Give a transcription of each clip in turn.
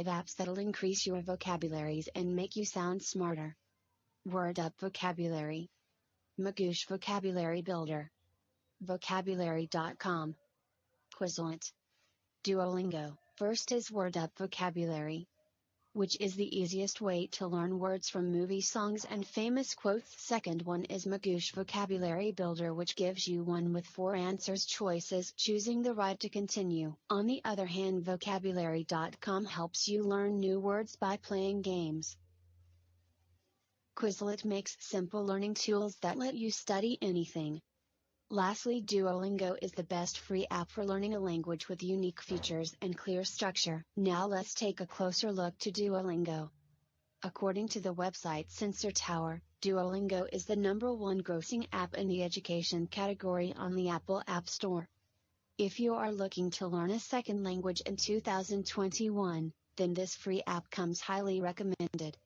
5 apps that'll increase your vocabularies and make you sound smarter. WordUp Vocabulary, Magoosh Vocabulary Builder, Vocabulary.com, Quizlet, Duolingo. First is WordUp Vocabulary, which is the easiest way to learn words from movie songs and famous quotes. Second one is Magoosh Vocabulary Builder, which gives you one with 4 answers choices, choosing the right to continue. On the other hand, Vocabulary.com helps you learn new words by playing games. Quizlet makes simple learning tools that let you study anything. Lastly, Duolingo is the best free app for learning a language with unique features and clear structure. Now let's take a closer look to Duolingo. According to the website Sensor Tower, Duolingo is the #1 grossing app in the education category on the Apple App Store. If you are looking to learn a second language in 2021, then this free app comes highly recommended.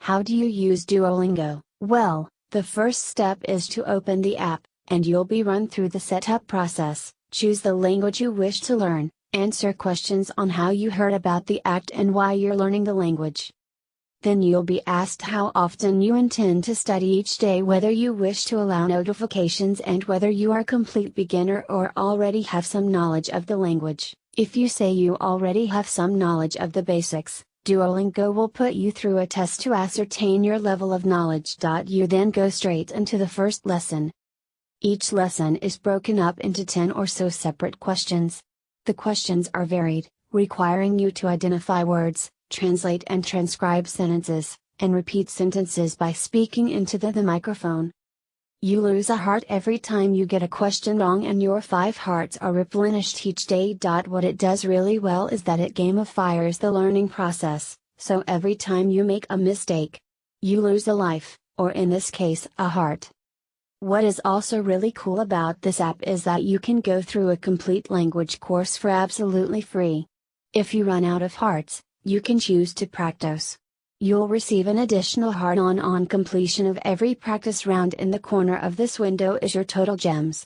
How do you use Duolingo? Well, the first step is to open the app, and you'll be run through the setup process. Choose the language you wish to learn, answer questions on how you heard about the app and why you're learning the language. Then you'll be asked how often you intend to study each day, whether you wish to allow notifications, and whether you are a complete beginner or already have some knowledge of the language. If you say you already have some knowledge of the basics, Duolingo will put you through a test to ascertain your level of knowledge. You then go straight into the first lesson. Each lesson is broken up into 10 or so separate questions. The questions are varied, requiring you to identify words, translate and transcribe sentences, and repeat sentences by speaking into the microphone. You lose a heart every time you get a question wrong, and your 5 hearts are replenished each day. What it does really well is that it gamifies the learning process, so every time you make a mistake, you lose a life, or in this case, a heart. What is also really cool about this app is that you can go through a complete language course for absolutely free. If you run out of hearts, you can choose to practice. You'll receive an additional heart on completion of every practice round. In the corner of this window is your total gems.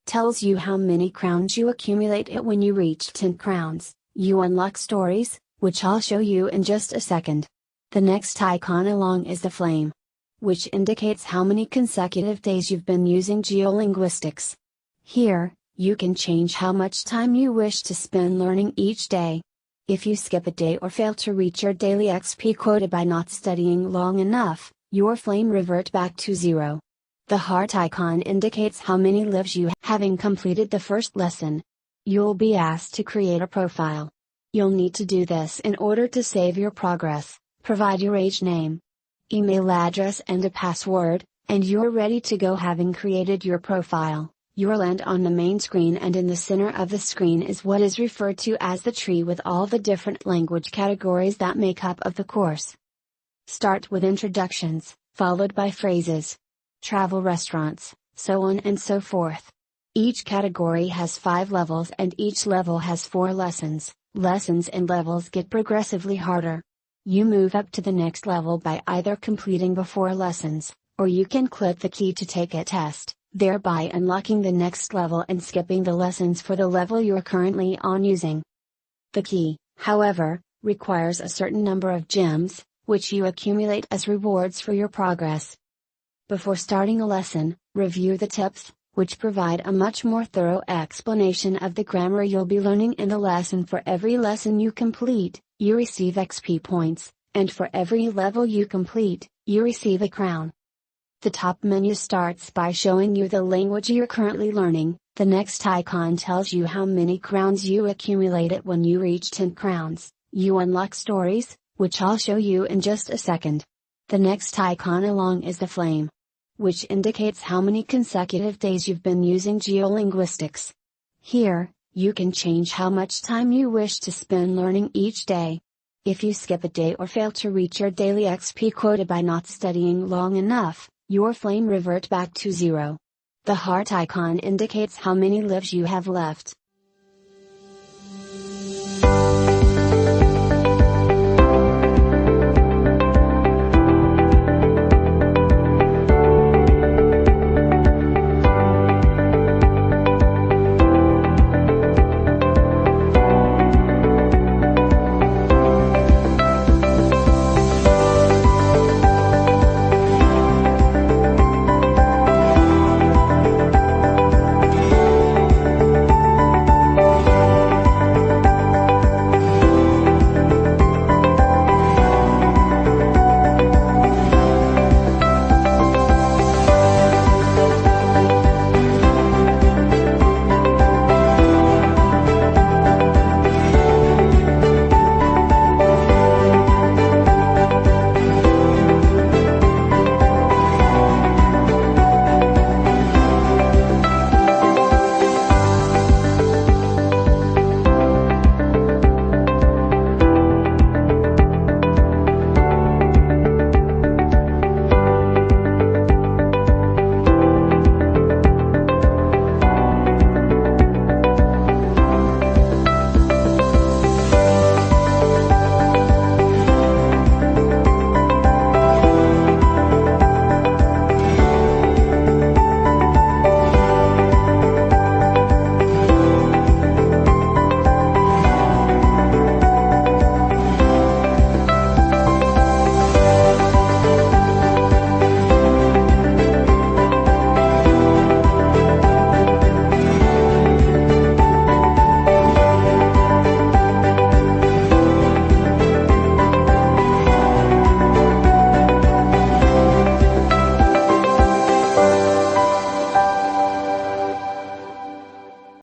Tells you how many crowns you accumulate when you reach 10 crowns. You unlock stories, which I'll show you in just a second. The next icon along is the flame, which indicates how many consecutive days you've been using GeoLinguistics. Here, you can change how much time you wish to spend learning each day. If you skip a day or fail to reach your daily XP quota by not studying long enough, your flame revert back to 0. The heart icon indicates how many lives you have. Having completed the first lesson, you'll be asked to create a profile. You'll need to do this in order to save your progress. Provide your age, name, email address and a password, and you're ready to go. Having created your profile, you'll land on the main screen, and in the center of the screen is what is referred to as the tree with all the different language categories that make up of the course. Start with introductions, followed by phrases, travel, restaurants, so on and so forth. Each category has 5 levels, and each level has 4 lessons. Lessons and levels get progressively harder. You move up to the next level by either completing the 4 lessons, or you can click the key to take a test, thereby unlocking the next level and skipping the lessons for the level you're currently on using. The key, however, requires a certain number of gems, which you accumulate as rewards for your progress. Before starting a lesson, review the tips, which provide a much more thorough explanation of the grammar you'll be learning in the lesson. For every lesson you complete, you receive XP points, and for every level you complete, you receive a crown. The top menu starts by showing you the language you're currently learning. The next icon tells you how many crowns you accumulated when you reach 10 crowns. You unlock stories, which I'll show you in just a second. The next icon along is the flame, which indicates how many consecutive days you've been using GeoLinguistics. Here, you can change how much time you wish to spend learning each day. If you skip a day or fail to reach your daily XP quota by not studying long enough, your flame revert back to 0. The heart icon indicates how many lives you have left.